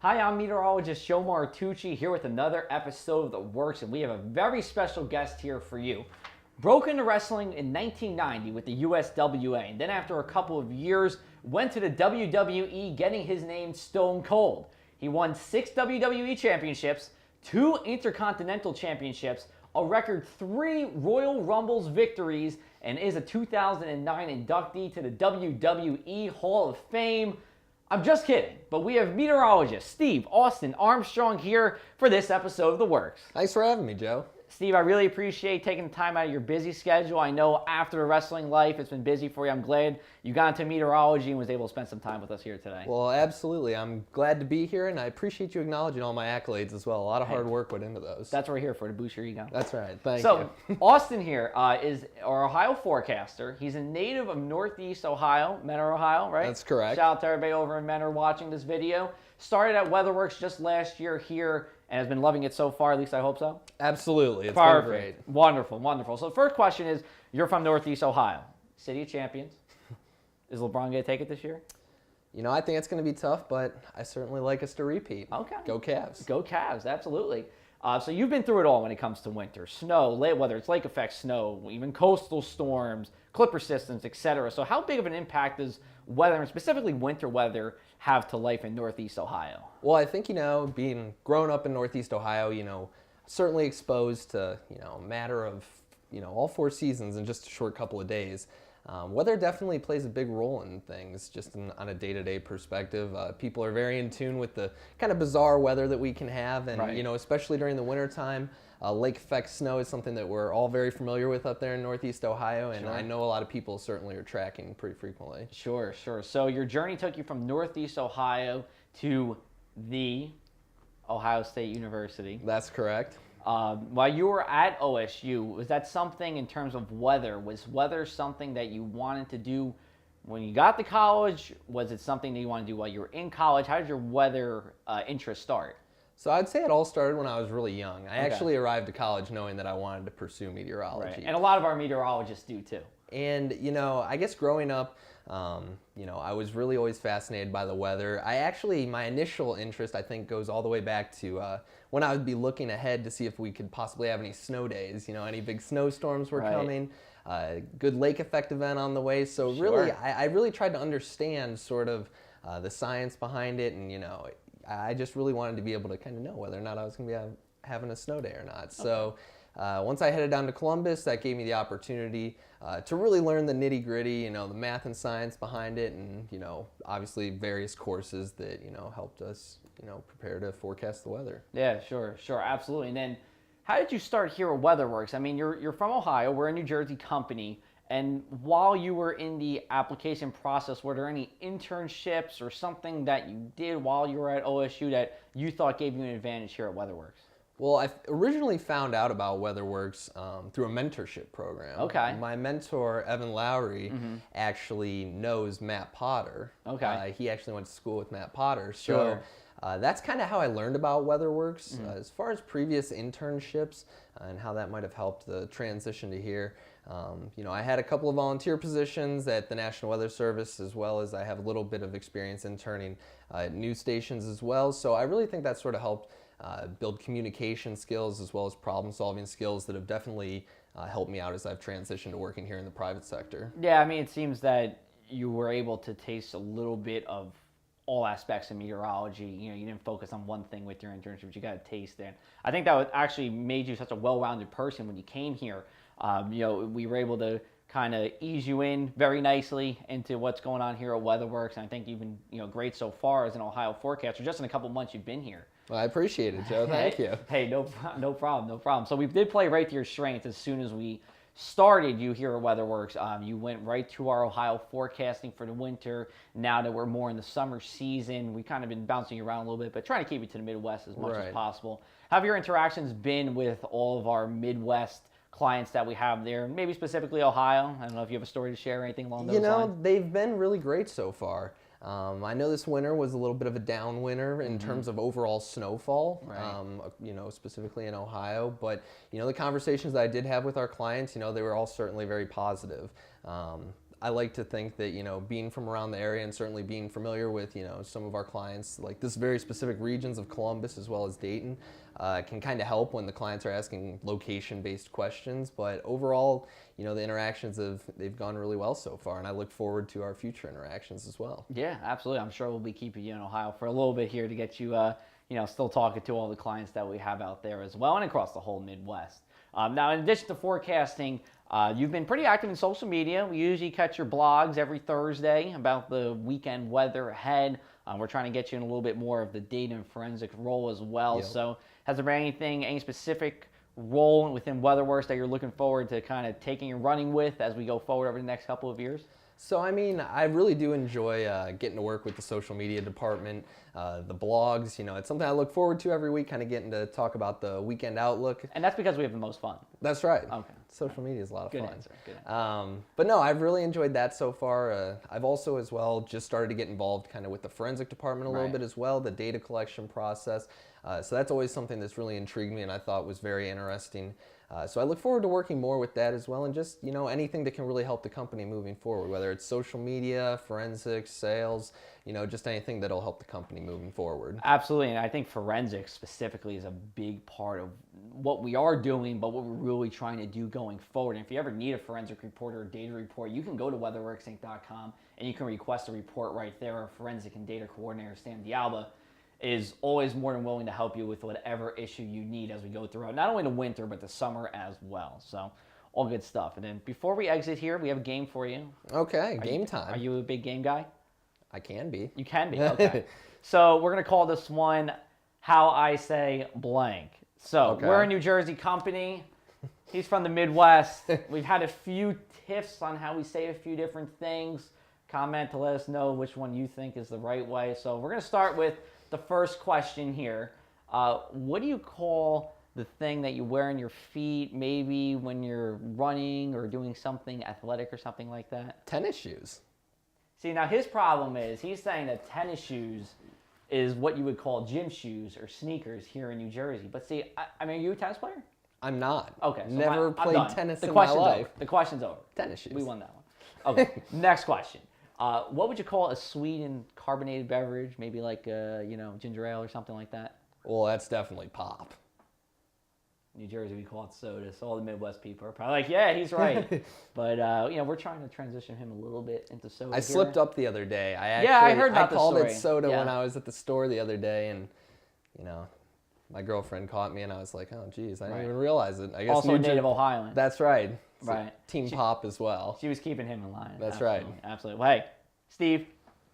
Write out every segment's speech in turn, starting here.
Hi, I'm Meteorologist Joe Martucci here with another episode of The Works, and we have a very special guest here for you. Broke into wrestling in 1990 with the USWA, and then after a couple of years, went to the WWE, getting his name Stone Cold. He won 6 WWE championships, 2 Intercontinental championships, a record 3 Royal Rumbles victories, and is a 2009 inductee to the WWE Hall of Fame. I'm just kidding, but we have meteorologist Austin Armstrong here for this episode of The Works. Thanks for having me, Joe. Steve, I really appreciate taking the time out of your busy schedule. I know after the wrestling life, it's been busy for you. I'm glad you got into meteorology and was able to spend some time with us here today. Well, absolutely. I'm glad to be here, and I appreciate you acknowledging all my accolades as well. A lot of hard work went into those. That's what we're here for, to boost your ego. That's right. Thank you. So, Austin here is our Ohio forecaster. He's a native of Northeast Ohio, Mentor, Ohio, right? That's correct. Shout out to everybody over in Mentor watching this video. Started at WeatherWorks just last year here and has been loving it so far. At least I hope so. Absolutely. It's Perfect. been great. Wonderful, wonderful. So the first question is, you're from Northeast Ohio, City of Champions. Is LeBron going to take it this year? You know, I think it's going to be tough, but I certainly like us to repeat. Okay. Go Cavs. Go Cavs, absolutely. So you've been through it all when it comes to winter. Snow, whether it's lake effect snow, even coastal storms, clipper systems, etc. So how big of an impact does weather, and specifically winter weather, have to life in Northeast Ohio? Well, I think, being grown up in Northeast Ohio, certainly exposed to, a matter of, all 4 seasons in just a short couple of days. Weather definitely plays a big role in things, just on a day-to-day perspective. People are very in tune with the kind of bizarre weather that we can have, and right. Especially during the wintertime. Lake effect snow is something that we're all very familiar with up there in Northeast Ohio, and Sure. I know a lot of people certainly are tracking pretty frequently. Sure. So your journey took you from Northeast Ohio to the Ohio State University. That's correct. While you were at OSU, was that something in terms of weather? Was weather something that you wanted to do when you got to college? Was it something that you wanted to do while you were in college? How did your weather interest start? So I'd say it all started when I was really young. I actually arrived to college knowing that I wanted to pursue meteorology. Right. And a lot of our meteorologists do too. And, I guess growing up, I was really always fascinated by the weather. My initial interest, I think, goes all the way back to when I would be looking ahead to see if we could possibly have any snow days, any big snowstorms were right. coming, good lake effect event on the way. So Sure. really, I really tried to understand sort of the science behind it, and, I just really wanted to be able to kind of know whether or not I was going to be having a snow day or not. Okay. So once I headed down to Columbus, that gave me the opportunity to really learn the nitty gritty, the math and science behind it, and, obviously various courses that, helped us, prepare to forecast the weather. Yeah, sure, absolutely. And then how did you start here at WeatherWorks? I mean, you're from Ohio, we're a New Jersey company, and while you were in the application process, were there any internships or something that you did while you were at OSU that you thought gave you an advantage here at WeatherWorks? Well, I originally found out about WeatherWorks through a mentorship program. Okay. My mentor, Evan Lowry, actually knows Matt Potter. Okay. He actually went to school with Matt Potter. Sure. So that's kind of how I learned about WeatherWorks. As far as previous internships and how that might have helped the transition to here, I had a couple of volunteer positions at the National Weather Service, as well as I have a little bit of experience interning at news stations as well. So I really think that sort of helped build communication skills as well as problem-solving skills that have definitely helped me out as I've transitioned to working here in the private sector. Yeah, I mean, it seems that you were able to taste a little bit of all aspects of meteorology. You didn't focus on one thing with your internship, but you got a taste there. I think that actually made you such a well-rounded person when you came here. We were able to kind of ease you in very nicely into what's going on here at WeatherWorks. And I think you've been, great so far as an Ohio forecaster, just in a couple months you've been here. Well, I appreciate it, Joe. Thank you. Hey, no problem. So we did play right to your strengths as soon as we started you here at WeatherWorks. You went right to our Ohio forecasting for the winter. Now that we're more in the summer season, we've kind of been bouncing around a little bit, but trying to keep you to the Midwest as much as possible. How have your interactions been with all of our Midwest clients that we have there, maybe specifically Ohio? I don't know if you have a story to share or anything along those lines. They've been really great so far. I know this winter was a little bit of a down winter in terms of overall snowfall, right. Specifically in Ohio. But, the conversations that I did have with our clients, they were all certainly very positive. I like to think that, being from around the area and certainly being familiar with, some of our clients, like this very specific regions of Columbus as well as Dayton, can kind of help when the clients are asking location-based questions. But overall, the interactions they've gone really well so far, and I look forward to our future interactions as well. Yeah, absolutely. I'm sure we'll be keeping you in Ohio for a little bit here to get you, still talking to all the clients that we have out there as well and across the whole Midwest. Now, in addition to forecasting, you've been pretty active in social media. We usually catch your blogs every Thursday about the weekend weather ahead. We're trying to get you in a little bit more of the data and forensic role as well. Yep. So has there been any specific role within WeatherWorks that you're looking forward to kind of taking and running with as we go forward over the next couple of years? So, I really do enjoy getting to work with the social media department, the blogs. It's something I look forward to every week, kind of getting to talk about the weekend outlook. And that's because we have the most fun. That's right. Okay. Social media is a lot of Good fun. answer. Good answer. But no, I've really enjoyed that so far. I've also as well just started to get involved kind of with the forensic department a little bit as well, the data collection process. So that's always something that's really intrigued me and I thought was very interesting. So I look forward to working more with that as well, and just anything that can really help the company moving forward, whether it's social media, forensics, sales, just anything that'll help the company moving forward. Absolutely, and I think forensics specifically is a big part of what we are doing, but what we're really trying to do going forward. And if you ever need a forensic report or a data report, you can go to weatherworksinc.com and you can request a report right there. Our forensic and data coordinator, Stan Dialba, is always more than willing to help you with whatever issue you need as we go throughout, not only the winter, but the summer as well. So all good stuff. And then before we exit here, we have a game for you. Okay, game time. Are you a big game guy? I can be. You can be, okay. So we're going to call this one How I Say Blank. So we're a New Jersey company. He's from the Midwest. We've had a few tips on how we say a few different things. Comment to let us know which one you think is the right way. So we're going to start with the first question here. What do you call the thing that you wear on your feet, maybe when you're running or doing something athletic or something like that? Tennis shoes. See, now his problem is he's saying that tennis shoes is what you would call gym shoes or sneakers here in New Jersey. But see, are you a tennis player? I'm not. Okay. So Never I'm played done. tennis in my life. The question's over. Tennis shoes. We won that one. Okay, next question. What would you call a sweet and carbonated beverage? Maybe like ginger ale or something like that? Well, that's definitely pop. New Jersey, we call it soda. So all the Midwest people are probably like, yeah, he's right. But, we're trying to transition him a little bit into soda. I slipped up the other day. I heard about I called the story. it soda when I was at the store the other day, and, my girlfriend caught me, and I was like, oh, geez, I didn't even realize it. I guess also a native Ohioan. That's right. Right. Team Pop as well. She was keeping him in line. That's right. Absolutely. Well, hey, Steve,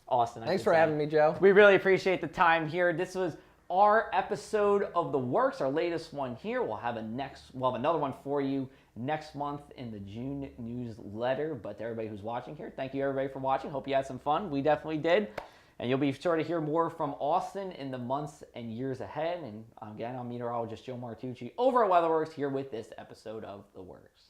Austin. Thanks for having me, Joe. We really appreciate the time here. This was our episode of The Works, our latest one here. We'll have another one for you next month in the June newsletter. But to everybody who's watching here, thank you everybody for watching. Hope you had some fun. We definitely did. And you'll be sure to hear more from Austin in the months and years ahead. And again, I'm meteorologist Joe Martucci over at WeatherWorks here with this episode of The Works.